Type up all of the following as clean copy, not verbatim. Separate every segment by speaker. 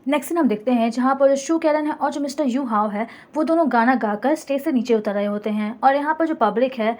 Speaker 1: Next scene हम देखते हैं जहाँ पर जो शू कैलन है और जो मिस्टर यू हाव है वो दोनों गाना गाकर स्टेज से नीचे उतर रहे होते हैं। और यहाँ पर जो पब्लिक है,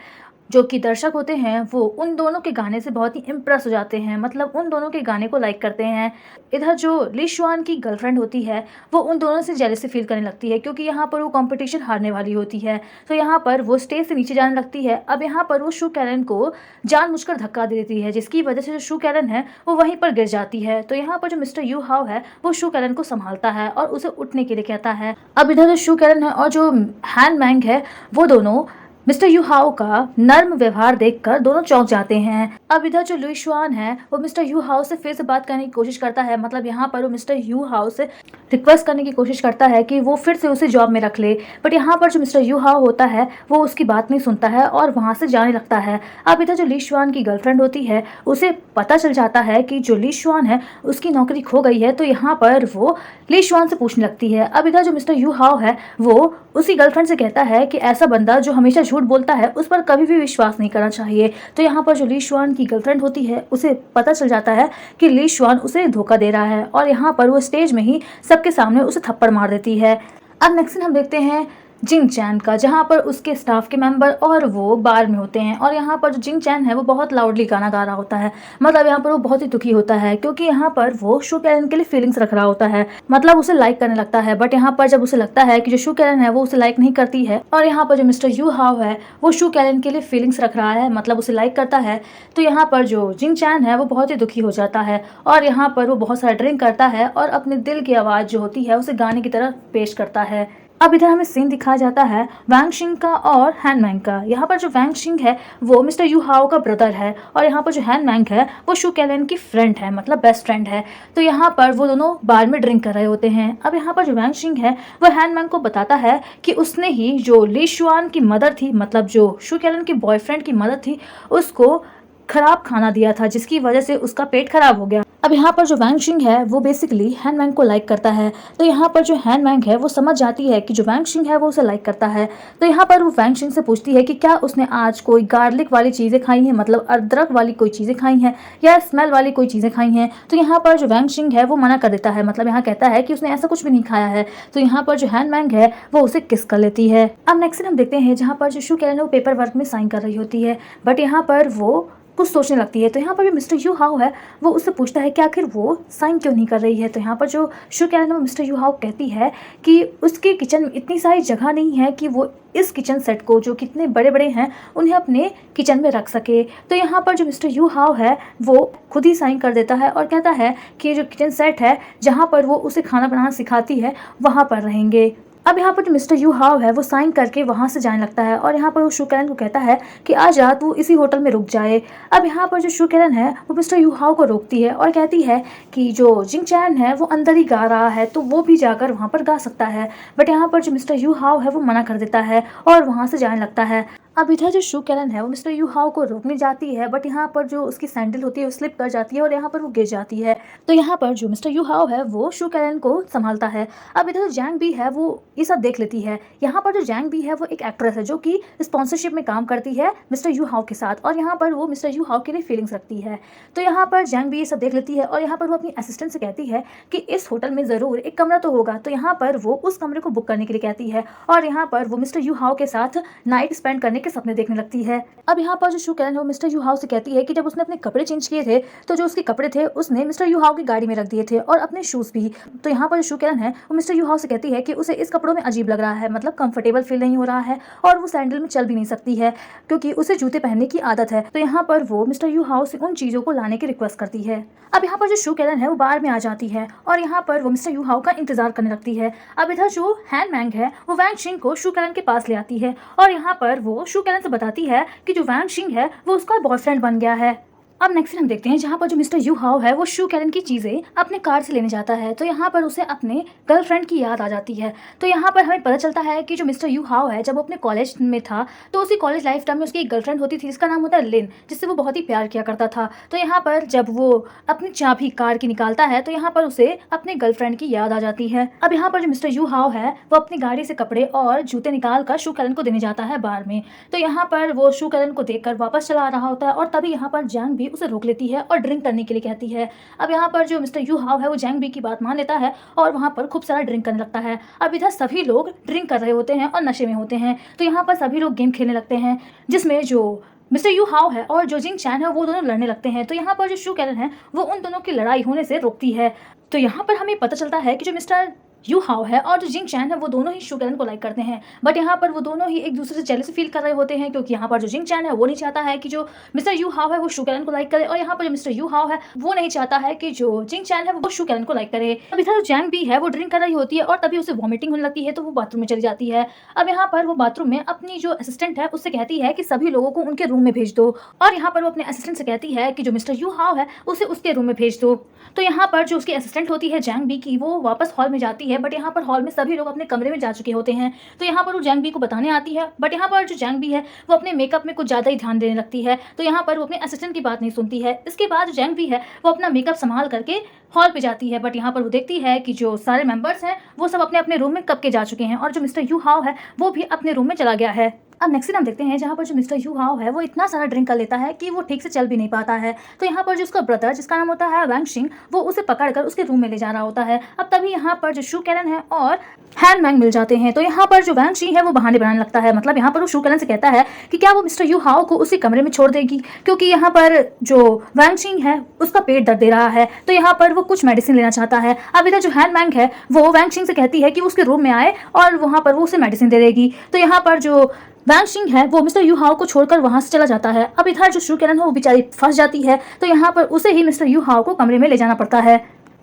Speaker 1: जो कि दर्शक होते हैं, वो उन दोनों के गाने से बहुत ही इम्प्रेस हो जाते हैं, मतलब उन दोनों के गाने को लाइक करते हैं। इधर जो ली शुआन की गर्लफ्रेंड होती है वो उन दोनों से जेलसी फील करने लगती है, क्योंकि यहाँ पर वो कंपटीशन हारने वाली होती है। तो यहाँ पर वो स्टेज से नीचे जाने लगती है। अब यहाँ पर वो शू कैलन को जानबूझकर धक्का दे देती है, जिसकी वजह से जो शू कैलन है वो वहीं पर गिर जाती है। तो यहाँ पर जो मिस्टर यू हाव है वो शू कैलन को संभालता है और उसे उठने के लिए कहता है। अब इधर जो शू कैलन है और जो हैन मैंग है वो दोनों मिस्टर यू हाओ का नर्म व्यवहार देखकर दोनों चौंक जाते हैं। अब इधर जो लुई शुआन है वो मिस्टर यू हाओ से फिर से बात करने की कोशिश करता है, मतलब यहाँ पर वो मिस्टर यू हाओ से रिक्वेस्ट करने की कोशिश करता है कि वो फिर से उसे जॉब में रख ले। बट यहाँ पर जो मिस्टर यू हाओ होता है वो उसकी बात नहीं सुनता है और वहाँ से जाने लगता है। अब इधर जो ली शुआन की गर्लफ्रेंड होती है उसे पता चल जाता है कि जो ली शुआन है उसकी नौकरी खो गई है। तो यहाँ पर वो ली शुआन से पूछने लगती है। अब इधर जो मिस्टर यू हाओ है वो उसी गर्लफ्रेंड से कहता है कि ऐसा बंदा जो हमेशा झूठ बोलता है उस पर कभी भी विश्वास नहीं करना चाहिए। तो यहाँ पर जो ली शुआन की गर्लफ्रेंड होती है उसे पता चल जाता है कि ली शुआन उसे धोखा दे रहा है और यहाँ पर वो स्टेज में ही सबके सामने उसे थप्पड़ मार देती है। अब नेक्स्ट सीन हम देखते हैं जिंग चैन का, जहाँ पर उसके स्टाफ के मेंबर और वो बार में होते हैं। और यहाँ पर जो जिंग चैन है वो बहुत लाउडली गाना गा रहा होता है, मतलब यहाँ पर वो बहुत ही दुखी होता है, क्योंकि यहाँ पर वो शू कैलन के लिए फीलिंग्स रख रहा होता है, मतलब उसे लाइक करने लगता है। बट यहाँ पर जब उसे लगता है कि जो शू कैलन है वो उसे लाइक नहीं करती है और यहाँ पर जो मिस्टर यू हाव है वो शू कैलन के लिए फीलिंग्स रख रहा है, मतलब उसे लाइक करता है, तो यहाँ पर जो जिंग चैन है वो बहुत ही दुखी हो जाता है और यहाँ पर वो बहुत सारा ड्रिंक करता है और अपने दिल की आवाज़ जो होती है उसे गाने की तरह पेश करता है। अब इधर हमें सीन दिखाया जाता है वैंग शिंग का और हैन मैंग का। यहाँ पर जो वैंग शिंग है वो मिस्टर यू हाओ का ब्रदर है और यहाँ पर जो हैन मैंग है वो शू कैलन की फ्रेंड है, मतलब बेस्ट फ्रेंड है। तो यहाँ पर वो दोनों बार में ड्रिंक कर रहे होते हैं। अब यहाँ पर जो वैंग शिंग है वो हैन मैंग को बताता है कि उसने ही जो ली शुआन की मदर थी, मतलब जो शू कैलन की बॉयफ्रेंड की मदर थी, उसको खराब खाना दिया था, जिसकी वजह से उसका पेट खराब हो गया। अब यहाँ पर जो वैंग शिंग है वो बेसिकली हैन मैंग को लाइक करता है। तो यहाँ पर जो हैन मैंग है वो समझ जाती है कि जो वैंग शिंग है वो उसे लाइक करता है। तो यहाँ पर वो वैंग शिंग से पूछती है कि क्या उसने आज कोई गार्लिक वाली चीज़ें खाई हैं, मतलब अदरक वाली कोई चीज़ें खाई हैं या स्मेल वाली कोई चीज़ें खाई हैं। तो यहाँ पर जो वैंग शिंग है वो मना कर देता है, मतलब यहाँ कहता है कि उसने ऐसा कुछ भी नहीं खाया है। तो यहाँ पर जो हैन मैंग है वो उसे किस कर लेती है। अब नेक्स्ट हम देखते हैं जहाँ पर जो शू कैलन वो पेपर वर्क में साइन कर रही होती है, बट यहाँ पर वो कुछ सोचने लगती है। तो यहाँ पर जो मिस्टर यू हाओ है वो उससे पूछता है कि आखिर वो साइन क्यों नहीं कर रही है। तो यहाँ पर जो शू कैलन है मिस्टर यू हाओ कहती है कि उसके किचन में इतनी सारी जगह नहीं है कि वो इस किचन सेट को, जो कितने बड़े बड़े हैं, उन्हें अपने किचन में रख सके। तो यहाँ पर जो मिस्टर यू हाओ है वो खुद ही साइन कर देता है और कहता है कि जो किचन सेट है जहाँ पर वो उसे खाना बनाना सिखाती है वहाँ पर रहेंगे। अब यहाँ पर जो मिस्टर यू हाव है वो साइन करके वहाँ से जाने लगता है और यहाँ पर वो शू कैलन को कहता है कि आज रात वो इसी होटल में रुक जाए। अब यहाँ पर जो शू कैलन है वो मिस्टर यू हाव को रोकती है और कहती है कि जो जिंग चैन है वो अंदर ही गा रहा है तो वो भी जाकर वहाँ पर गा सकता है। बट यहाँ पर जो मिस्टर यू हाव है वो मना कर देता है और वहाँ से जाने लगता है। अब इधर जो शू कैलन है वो मिस्टर यू हाव को रोकने जाती है, बट यहाँ पर जो उसकी सैंडल होती है वो स्लिप कर जाती है और यहाँ पर वो गिर जाती है। तो यहाँ पर जो मिस्टर यू हाव है वो शू कैलन को संभालता है। अब इधर जो जैंग बी है वो ये सब देख लेती है। यहाँ पर जो जैंग बी है वो एक एक्ट्रेस है जो कि स्पॉन्सरशिप में काम करती है मिस्टर यू हाव के साथ और यहाँ पर वो मिस्टर यू हाव के लिए फीलिंग्स रखती है। तो यहाँ पर जैंग बी ये सब देख लेती है और यहाँ पर वो अपनी असिस्टेंट से कहती है कि इस होटल में ज़रूर एक कमरा तो होगा। तो यहाँ पर वो उस कमरे को बुक करने के लिए कहती है और यहाँ पर वो मिस्टर यू हाव के साथ नाइट स्पेंड करने के सपने देखने लगती है। अब यहाँ पर जो शू कैलन है वो मिस्टर यू हाव से कहती है कि जब उसने अपने कपड़े चेंज किए थे तो जो उसके कपड़े थे उसने मिस्टर यू हाव की गाड़ी में रख दिए थे और अपने शूज़ भी। तो यहाँ पर जो शू कैलन है वो मिस्टर यू हाव से कहती है कि उसे इस कपड़ों में अजीब लग रहा है, मतलब कंफर्टेबल फील नहीं हो रहा है और वो सैंडल में चल भी नहीं सकती है क्योंकि उसे जूते पहनने की आदत है। तो यहाँ पर वो मिस्टर यू हाव से उन चीज़ों को लाने की रिक्वेस्ट करती है। अब यहाँ पर जो शू कैलन है वो बार में आ जाती है और यहाँ पर वो मिस्टर यू हाव का इंतजार करने लगती है। अब इधर जो हैन मैंग है वो वैंग शिंग को शू कैलन के पास ले आती है और यहाँ पर वो शू कैलन से बताती है कि जो वैंग शिंग है वो उसका बॉयफ्रेंड बन गया है। अब नेक्स्ट हम देखते हैं जहाँ पर जो मिस्टर यू हाव है वो शू कैलन की चीज़ें अपने कार से लेने जाता है। तो यहाँ पर उसे अपने गर्लफ्रेंड की याद आ जाती है। तो यहाँ पर हमें पता चलता है कि जो मिस्टर यू हाव है जब वो अपने कॉलेज में था तो उसकी कॉलेज लाइफ टाइम में उसकी एक गर्लफ्रेंड होती थी जिसका नाम होता है लिन, जिससे वो बहुत ही प्यार किया करता था। तो यहाँ पर जब वो अपनी चाबी कार की निकालता है तो यहाँ पर उसे अपने गर्लफ्रेंड की याद आ जाती है। अब यहाँ पर जो मिस्टर यू हाव है वो अपनी गाड़ी से कपड़े और जूते निकाल कर शू कैलन को देने जाता है बार में। तो यहाँ पर वो शू कैलन को देख कर वापस चला आ रहा होता है और तभी यहाँ पर जैंग भी भी उसे रोक लेती है और ड्रिंक करने के लिए कहती है। अब यहाँ पर जो मिस्टर यू हाउ है वो जैंग बी की बात मान लेता है और वहाँ पर खूब सारा ड्रिंक करने लगता है। अब इधर सभी लोग ड्रिंक कर रहे होते हैं और नशे में होते हैं, तो यहाँ पर सभी लोग गेम खेलने लगते हैं जिसमें जो मिस्टर यू हाउ है और जो जिंग चैन है वो दोनों लड़ने लगते हैं। तो यहाँ पर जो शू कैलन है वो उन दोनों की लड़ाई होने से रोकती है। तो यहाँ पर हमें पता चलता है कि जो मिस्टर यू हाउ है और जो जिंग चैन है वो दोनों ही शू कैलन को लाइक करते हैं, बट यहाँ पर वो दोनों ही एक दूसरे से जेलसी फील कर रहे होते हैं, क्योंकि यहाँ पर जो जिंग चैन है वो नहीं चाहता है कि जो मिस्टर यू हाउ है वो शू कैलन को लाइक करे, और यहाँ पर जो मिस्टर यू हाउ है वो नहीं चाहता है कि जो जिंग चैन है वो शू कैलन को लाइक करे। अब इधर जैंग भी है वो ड्रिंक कर रही होती है और तभी उसे वॉमिटिंग होने लगती है, तो वो बाथरूम में चली जाती है। अब यहाँ पर वो बाथरूम में अपनी जो असिस्टेंट है उससे कहती है कि सभी लोगों को उनके रूम में भेज दो, और यहाँ पर वो अपने असिस्टेंट से कहती है कि जो मिस्टर यू हाउ है उसे उसके रूम में भेज दो। तो यहाँ पर जो उसकी असिस्टेंट होती है जैंग बी की, वो वापस हॉल में जाती है, बट यहाँ पर हॉल में सभी लोग अपने कमरे में जा चुके होते हैं। तो यहाँ पर वो जैंग बी को बताने आती है, बट यहाँ पर जो जैंग बी है वो अपने मेकअप में कुछ ज़्यादा ही ध्यान देने लगती है, तो यहाँ पर वो अपने असिस्टेंट की बात नहीं सुनती है। इसके बाद जो जैंग बी है वो अपना मेकअप संभाल करके हॉल पे जाती है, बट यहाँ पर वो देखती है कि जो सारे मेंबर्स हैं वो सब अपने अपने रूम में कब के जा चुके हैं, और जो मिस्टर यू हाउ है वो भी अपने रूम में चला गया है। अब नेक्स्ट सीन हम देखते हैं जहाँ पर जो मिस्टर यू हाउ है वो इतना सारा ड्रिंक कर लेता है कि वो ठीक से चल भी नहीं पाता है। तो यहाँ पर जो उसका ब्रदर जिसका नाम होता है वैंग शिंग, वो उसे पकड़कर उसके रूम में ले जा रहा होता है। अब तभी यहाँ पर जो शू कैलन है और हैन मैंग मिल जाते हैं। तो यहाँ पर जो वैंग शिंग है वो बहाने बनाने लगता है, मतलब यहाँ पर वो शू कैलन से कहता है कि क्या वो मिस्टर यू हाउ को उसी कमरे में छोड़ देगी, क्योंकि यहाँ पर जो वैंग शिंग है उसका पेट दर्द दे रहा है, तो यहाँ पर वो कुछ मेडिसिन लेना चाहता है। अब इधर जो हैन मैंग है वो वैंग शिंग से कहती है कि वो उसके रूम में आए और वहाँ पर वो उसे मेडिसिन दे देगी। तो यहाँ पर जो वैंग शिंग है वो मिस्टर यू हाउ को छोड़कर वहां से चला जाता है। अब इधर जो शू कैलन है वो बेचारी फंस जाती है, तो यहाँ पर उसे ही मिस्टर यू हाउ को कमरे में ले जाना पड़ता है।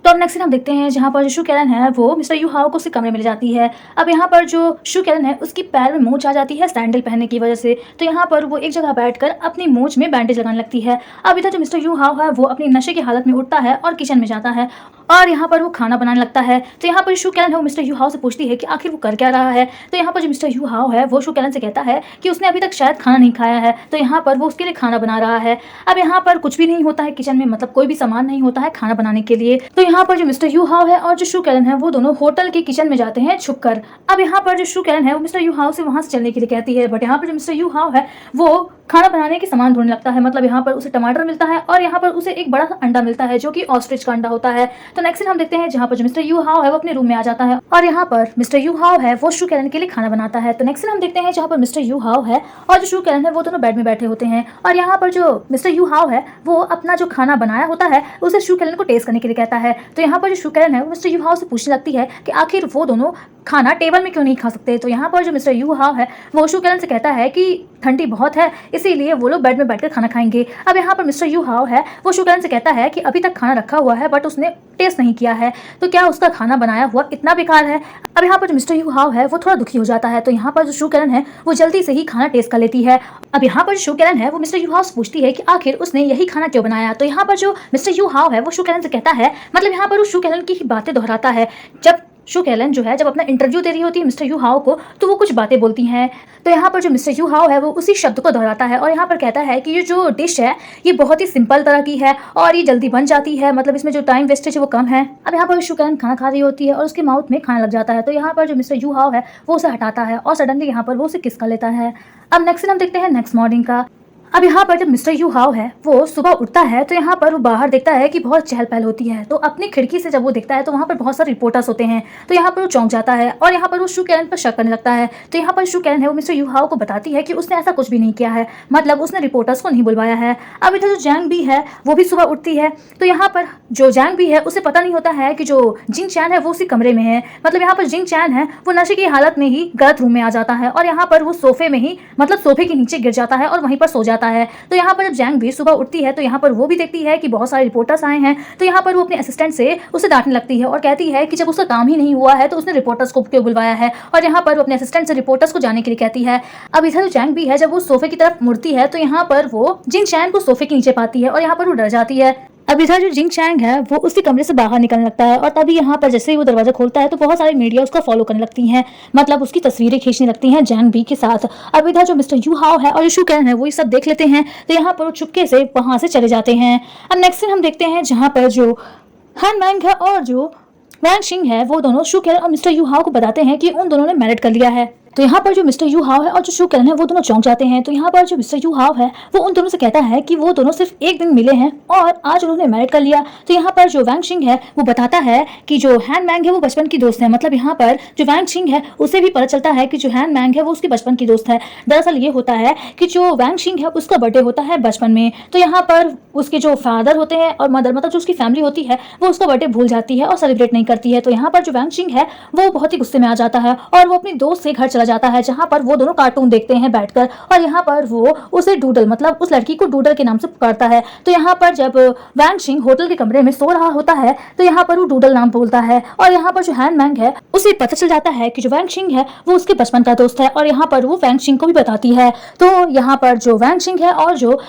Speaker 1: तो अब नेक्स्ट हम देखते हैं जहाँ पर जो शू कैलन है वो मिस्टर यू हाउ को उसके कमरे में ले जाती है। अब यहाँ पर जो शू कैलन है उसकी पैर में मोच आ जाती है सैंडल पहनने की वजह से, तो यहाँ पर वो एक जगह बैठकर अपनी मोच में बैंडेज लगाने लगती है। अब इधर जो मिस्टर यू हाउ है वो अपनी नशे की हालत में उठता है और किचन में जाता है और यहाँ पर वो खाना बनाने लगता है। तो यहाँ पर शू कैलन है वो मिस्टर यू हाउ से पूछती है कि आखिर वो कर क्या रहा है। तो यहाँ पर जो मिस्टर यू हाउ है वो शू कैलन से कहता है कि उसने अभी तक शायद खाना नहीं खाया है, तो यहाँ पर वो उसके लिए खाना बना रहा है। अब यहाँ पर कुछ भी नहीं होता है किचन में, मतलब कोई भी सामान नहीं होता है खाना बनाने के लिए। तो यहाँ पर जो मिस्टर यू हाउ है और जो शू कैलन है वो दोनों होटल के किचन में जाते हैं छुपकर। अब यहाँ पर जो शू कैलन है वो मिस्टर यू हाउ से वहां से चलने के लिए कहती है, बट यहाँ पर जो मिस्टर यू हाउ है वो खाना बनाने के सामान ढूंढने लगता है, मतलब यहाँ पर उसे टमाटर मिलता है और यहाँ पर उसे एक बड़ा सा अंडा मिलता है जो कि ऑस्ट्रिच का अंडा होता है। तो नेक्स्ट सीन हम देखते हैं जहाँ पर जो मिस्टर यू हाउ है वो अपने रूम में आ जाता है और यहाँ पर मिस्टर यू हाउ है वो शू कैलन के लिए खाना बनाता है। तो नेक्स्ट सीन हम देखते हैं जहाँ पर मिस्टर यू हाउ है और जो शू कैलन है वो दोनों बेड में बैठे होते हैं और यहाँ पर जो मिस्टर यू हाउ है वो अपना जो खाना बनाया होता है उसे शू कैलन को टेस्ट करने के लिए कहता है। तो यहाँ पर जो शू कैलन है वो मिस्टर यू हाउ से पूछने लगती है कि आखिर वो दोनों खाना टेबल में क्यों नहीं खा सकते। तो यहाँ पर जो मिस्टर यू हाउ है वो शू कैलन से कहता है कि ठंडी बहुत है इसीलिए वो लोग बेड में बैठकर खाना खाएंगे। अब यहाँ पर मिस्टर यू हाउ है वो शू कैलन से कहता है कि अभी तक खाना रखा हुआ है बट उसने टेस्ट नहीं किया है, तो क्या उसका खाना बनाया हुआ इतना बेकार है। अब यहाँ पर जो मिस्टर यू हाउ है वो थोड़ा दुखी हो जाता है, तो यहाँ पर जो शू कैलन है वो जल्दी से ही खाना टेस्ट कर लेती है। अब यहाँ पर जो शू कैलन है वो मिस्टर यू हाउ से पूछती है कि आखिर उसने यही खाना क्यों बनाया। तो यहाँ पर जो मिस्टर यू हाउ है वो शू कैलन से कहता है, मतलब यहाँ पर वो शू कैलन की ही बातें दोहराता है। जब शू कैलन जो है जब अपना इंटरव्यू दे रही होती है मिस्टर यू हाउ को, तो वो कुछ बातें बोलती हैं। तो यहाँ पर जो मिस्टर यू हाउ है वो उसी शब्द को दोहराता है और यहाँ पर कहता है कि ये जो डिश है ये बहुत ही सिंपल तरह की है और ये जल्दी बन जाती है, मतलब इसमें जो टाइम वेस्टेज है वो कम है। अब यहाँ पर शू कैलन खाना खा रही होती है और उसके माउथ में खाना लग जाता है, तो यहाँ पर जो मिस्टर यू हाउ है वो उसे हटाता है और सडनली यहाँ पर वो उसे किस कर लेता है। अब नेक्स्ट हम देखते हैं नेक्स्ट मॉर्निंग का। अब यहाँ पर जब मिस्टर यू हाउ है वो सुबह उठता है तो यहाँ पर वो बाहर देखता है कि बहुत चहल पहल होती है, तो अपनी खिड़की से जब वो देखता है तो वहाँ पर बहुत सारे रिपोर्टर्स होते हैं, तो यहाँ पर वो चौंक जाता है और यहाँ पर वो शू कैलन पर शक करने लगता है। तो यहाँ पर शू कैलन है वो मिस्टर यू हाउ को बताती है कि उसने ऐसा कुछ भी नहीं किया है, मतलब उसने रिपोर्टर्स को नहीं बुलवाया है। अब इधर जो जैंग भी है वो भी सुबह उठती है, तो यहाँ पर जो जैंग भी है उसे पता नहीं होता है कि जो जिंग चैन है वो उसी कमरे में है, मतलब यहाँ पर जिंग चैन है वो नशे की हालत में ही गलत रूम में आ जाता है और यहाँ पर वो सोफे में ही, मतलब सोफे के नीचे गिर जाता है और वहीं पर सो जाता है। तो यहाँ पर जब जैंग भी सुबह उठती है तो यहाँ पर वो भी देखती है कि बहुत सारे रिपोर्टर्स आए हैं, तो यहाँ पर वो अपने असिस्टेंट से उसे डांटने लगती है और कहती है कि जब उसका काम ही नहीं हुआ है तो उसने रिपोर्टर्स को क्यों बुलवाया है, और यहाँ पर वो अपने असिस्टेंट से रिपोर्टर्स को जाने के लिए कहती है। अब इधर जो जैंग भी है जब वो सोफे की तरफ मुड़ती है तो यहाँ पर वो जिंग चैन को सोफे के नीचे पाती है और यहाँ पर वो डर जाती है। अब इधर जो जिंग चैंग है वो उसी कमरे से बाहर निकलने लगता है और तभी यहाँ पर जैसे ही वो दरवाजा खोलता है तो बहुत सारी मीडिया उसको फॉलो करने लगती हैं, मतलब उसकी तस्वीरें खींचने लगती हैं जैंग बी के साथ। अब इधर जो मिस्टर यू हाउ है और जो शू कैलन है वो ये सब देख लेते हैं, तो यहाँ पर वो चुपके से वहां से चले जाते हैं। अब नेक्स्ट सीन हम देखते हैं जहाँ पर जो हैन मैंग है और जो वैंग शिंग है वो दोनों शू कैलन और मिस्टर यू हाउ को बताते हैं कि उन दोनों ने मैरिड कर लिया है। तो यहाँ पर जो मिस्टर यू हाव है और जो शू कैलन है वो दोनों चौंक जाते हैं। तो यहाँ पर जो मिस्टर यू हाव है वो उन दोनों से कहता है कि वो दोनों सिर्फ एक दिन मिले हैं और आज उन्होंने मैरिड कर लिया। तो यहाँ पर जो वैंग शिंग है वो बताता है कि जो हैन मैंग है वो बचपन की दोस्त है। मतलब यहाँ पर जो वैंग शिंग है उसे भी पता चलता है कि जो हैन मैंग है वो उसकी बचपन की दोस्त है। दरअसल ये होता है कि जो वैंग शिंग है उसका बर्थडे होता है बचपन में। तो यहाँ पर उसके जो फादर होते हैं और मदर मतलब जो उसकी फैमिली होती है वो उसका बर्थडे भूल जाती है और सेलिब्रेट नहीं करती है। तो यहाँ पर जो वैंग शिंग है वो बहुत ही गुस्से में आ जाता है और वो अपनी दोस्त से घर चला जाता है जहाँ पर वो दोनों कार्टून देखते हैं बैठकर। और यहाँ पर वो उसे डूडल मतलब उस लड़की को डूडल के नाम से पुकारता है। तो यहाँ पर जब वैंग शिंग होटल के कमरे में सो रहा होता है तो यहाँ पर वो डूडल नाम बोलता है और यहाँ पर जो हैन मैंग है उसे पता चल जाता है कि जो वैंग शिंग है वो उसके बचपन का दोस्त है और यहाँ पर वो वैंग शिंग को भी बताती है। तो यहाँ पर जो वैंग शिंग है और जो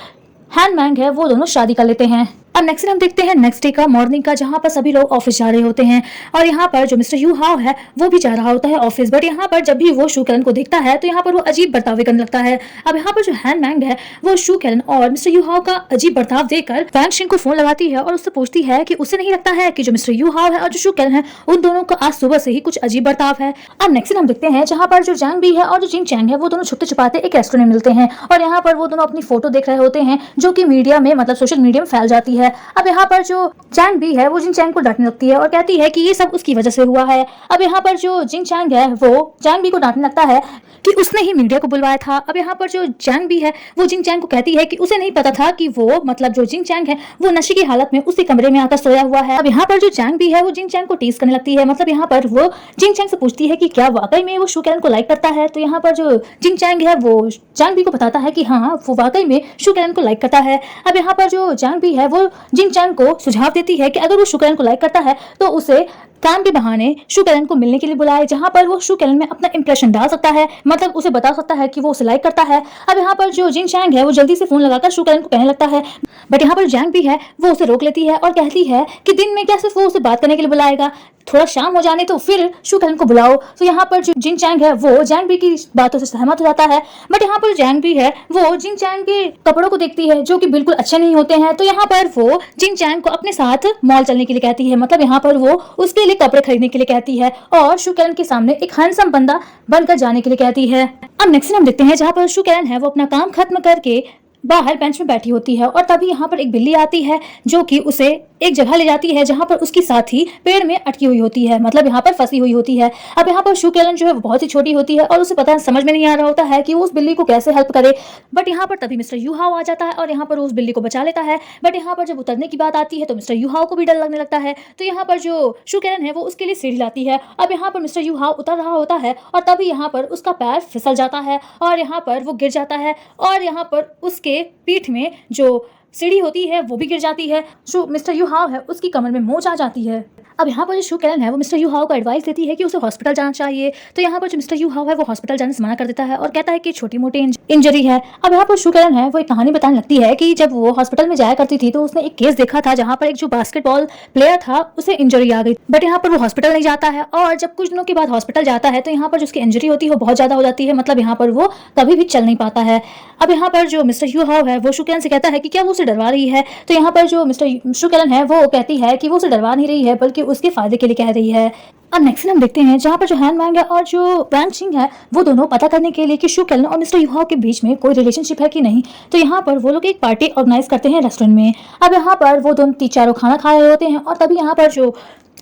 Speaker 1: हैन मैंग है वो दोनों शादी कर लेते हैं। अब नेक्स्ट हम देखते हैं नेक्स्ट डे का मॉर्निंग का, जहाँ पर सभी लोग ऑफिस जा रहे होते हैं और यहाँ पर जो मिस्टर यू हाव है वो भी जा रहा होता है ऑफिस। बट यहाँ पर जब भी वो शू कैलन को देखता है तो यहाँ पर वो अजीब बर्ताव करने लगता है। अब यहाँ पर जो हैन मैंग है वो शू कैलन और मिस्टर यू हाव का अजीब बर्ताव देखकर वैंग शिंग को फोन लगाती है और उससे पूछती है कि उसे नहीं लगता है कि जो मिस्टर यू हाव है और जो शू कैलन है उन दोनों का आज सुबह से ही कुछ अजीब बर्ताव है। अब नेक्स्ट हम देखते हैं जहाँ पर जो जैंग बी है और जो जिंग चैंग है वो दोनों छुपते छुपाते एक रेस्टोरेंट में मिलते हैं और यहाँ पर वो दोनों अपनी फोटो देख रहे होते हैं जो कि मीडिया में मतलब सोशल मीडिया में फैल जाती है। अब यहाँ पर जो जैंग बी है वो जिंग चैंग को डांटने लगती है और कहती है कि ये सब उसकी वजह से हुआ है। अब यहाँ पर जो जिंग चैंग है वो जैंग बी को डांटने लगता है कि उसने ही मीडिया को बुलवाया था। अब यहाँ पर जो जैंग बी है वो जिंग चैंग को कहती है कि उसे नहीं पता था कि वो मतलब जो जिंग चैंग है वो नशे की हालत में उसी कमरे में आकर सोया हुआ है। अब यहाँ पर जो जैंग बी है वो जिंग चैंग को टीज करने लगती है। मतलब यहाँ पर वो जिंग चैंग से पूछती है कि क्या वाकई में वो शू कैलन को लाइक करता है। तो यहाँ पर जो जिंग चैंग है वो जैंग बी को बताता है कि हाँ वो वाकई में शू कैलन को लाइक करता है। अब यहाँ पर जो जैंग बी है वो जिंग चैंग को सुझाव देती है कि अगर वो शू कैलन को लाइक करता है तो उसे काम के बहाने शू कैलन को मिलने के लिए बुलाए, जहां पर वो शू कैलन में अपना इंप्रेशन डाल सकता है, मतलब उसे बता सकता है कि वो उसे लाइक करता है। अब यहाँ पर जो जिंग चैंग है वो जल्दी से फोन लगाकर शू कैलन को कहने लगता है, बट यहाँ पर जैंग भी है वो उसे रोक लेती है और कहती है कि दिन में क्या सिर्फ वो उसे बात करने के लिए बुलाएगा, थोड़ा शाम हो जाने तो फिर शू कैलन को बुलाओ। तो यहाँ पर जो जिंग चैंग है वो जैंग बी की बातों से सहमत हो जाता है। बट यहाँ पर जैंग बी है वो जिंग चैंग के कपड़ों को देखती है जो कि बिल्कुल अच्छे नहीं होते हैं। तो यहाँ पर वो जिंग चैंग को अपने साथ मॉल चलने के लिए कहती है, मतलब यहाँ पर वो उसके लिए कपड़े खरीदने के लिए कहती है और शू कैलन के सामने एक हैंडसम बंदा बनकर जाने के लिए कहती है। अब नेक्स्ट हम देखते हैं जहाँ पर शू कैलन है वो अपना काम खत्म करके बाहर बेंच में बैठी होती है और तभी यहाँ पर एक बिल्ली आती है जो कि उसे एक जगह ले जाती है जहाँ पर उसकी साथी पेड़ में अटकी हुई होती है, मतलब यहाँ पर फंसी हुई होती है। अब यहाँ पर शू कैलन जो है बहुत ही छोटी होती है और उसे पता समझ में नहीं आ रहा होता है कि वो उस बिल्ली को कैसे हेल्प करे। बट यहाँ पर तभी मिस्टर यू हाव आ जाता है और यहाँ पर उस बिल्ली को बचा लेता है। बट यहाँ पर जब उतरने की बात आती है तो मिस्टर यू हाव को भी डर लगने लगता है। तो यहाँ पर जो शू कैलन है वो उसके लिए सीढ़ी लाती है। अब यहाँ पर मिस्टर यू हाव उतर रहा होता है और तभी यहाँ पर उसका पैर फिसल जाता है और यहाँ पर वो गिर जाता है और यहाँ पर उसके पीठ में जो सीढ़ी होती है वो भी गिर जाती है। जो मिस्टर यू हाव है उसकी कमर में मोच आ जाती है। अब यहाँ पर जो शू कैलन है वो मिस्टर यू हाव को एडवाइस देती है कि उसे हॉस्पिटल जाना चाहिए। तो यहाँ पर जो मिस्टर यू हाव है वो हॉस्पिटल जाने से मना कर देता है और कहता है कि छोटी मोटी इंजरी है। अब यहाँ पर शू कैलन है वो एक कहानी बताने लगती है कि जब वो हॉस्पिटल में जाया करती थी तो उसने एक केस देखा था जहाँ पर एक जो बास्केटबॉल प्लेयर था उसे इंजरी आ गई। बट यहाँ पर वो हॉस्पिटल नहीं जाता है और जब कुछ दिनों के बाद हॉस्पिटल जाता है तो यहाँ पर जो उसकी इंजरी होती है वो बहुत ज्यादा हो जाती है, मतलब यहाँ पर वो कभी भी चल नहीं पाता है। अब यहाँ पर जो मिस्टर यू हाव है वो शू कैलन से कहता है कि क्या वो उसे डरवा रही है। तो यहाँ पर जो मिस्टर शू कैलन है वो कहती है कि वो उसे डरवा नहीं रही है बल्कि उसके फायदे के लिए कह रही है। अब नेक्स्ट हम देखते हैं जहाँ पर जो हैन मैंग है और जो वैंग शिंग है वो दोनों पता करने के लिए कि शू कैलन और मिस्टर यू हाव के बीच में कोई रिलेशनशिप है कि नहीं। तो यहाँ पर वो लोग एक पार्टी ऑर्गेनाइज करते हैं रेस्टोरेंट में। अब यहाँ पर वो दोनों 3-4 खाना खा रहे होते हैं और तभी यहाँ पर जो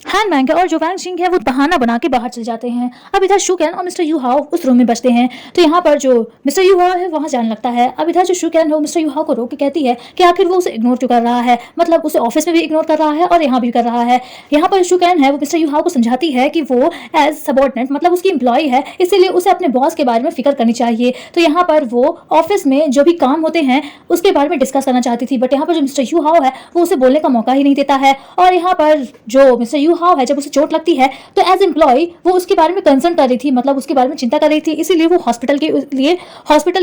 Speaker 1: हैन मैंग और जो वैंग शिंग है वो बहाना बना के बाहर चल जाते हैं। अब इधर शू कैलन और मिस्टर यू हाव उस रूम में बचते हैं। तो यहाँ पर जो मिस्टर यू हाव है वहाँ जाने लगता है। अब इधर जो शू कैलन है वो मिस्टर यू हाव को रोक के कहती है कि आखिर वो उसे इग्नोर क्यों कर रहा है, मतलब उसे ऑफिस में भी इग्नोर कर रहा है और यहाँ भी कर रहा है। यहाँ पर शू कैलन है वो मिस्टर यू हाव को समझाती है कि वो एज सबॉर्डिनेट मतलब उसकी एम्प्लॉय है, इसीलिए उसे अपने बॉस के बारे में फिक्र करनी चाहिए। तो यहाँ पर वो ऑफिस में जो भी काम होते हैं उसके बारे में डिस्कस करना चाहती थी। बट यहाँ पर जो मिस्टर यू हाव है वो उसे बोलने का मौका ही नहीं देता है। और यहाँ पर जो मिस्टर यू हाव है जब उसे चोट लगती है तो एज एम्प्लॉय वो उसके बारे में कंसर्न कर रही थी, मतलब उसके बारे में चिंता कर रही थी, इसीलिए वो हॉस्पिटल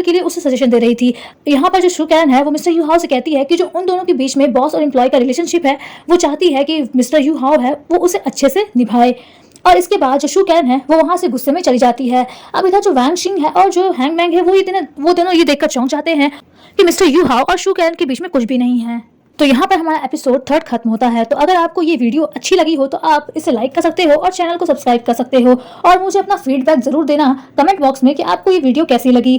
Speaker 1: के लिए उसे सजेशन दे रही थी। यहाँ पर जो शू कैलन है वो मिस्टर यू हाव से कहती है कि जो उन दोनों के बीच में बॉस और एम्प्लॉय का रिलेशनशिप है वो चाहती है कि मिस्टर यू हाव है वो उसे अच्छे से निभाए। और इसके बाद जो शू कैलन है वो वहां से गुस्से में चली जाती है। अब इधर जो वैंग शिंग है और जो हैंग मैंग है वो दोनों ये देखकर चौंक जाते हैं कि मिस्टर यू हाव और शू कैलन के बीच में कुछ भी नहीं है। तो यहाँ पर हमारा एपिसोड 3 खत्म होता है। तो अगर आपको ये वीडियो अच्छी लगी हो तो आप इसे लाइक कर सकते हो और चैनल को सब्सक्राइब कर सकते हो और मुझे अपना फीडबैक ज़रूर देना कमेंट बॉक्स में कि आपको ये वीडियो कैसी लगी।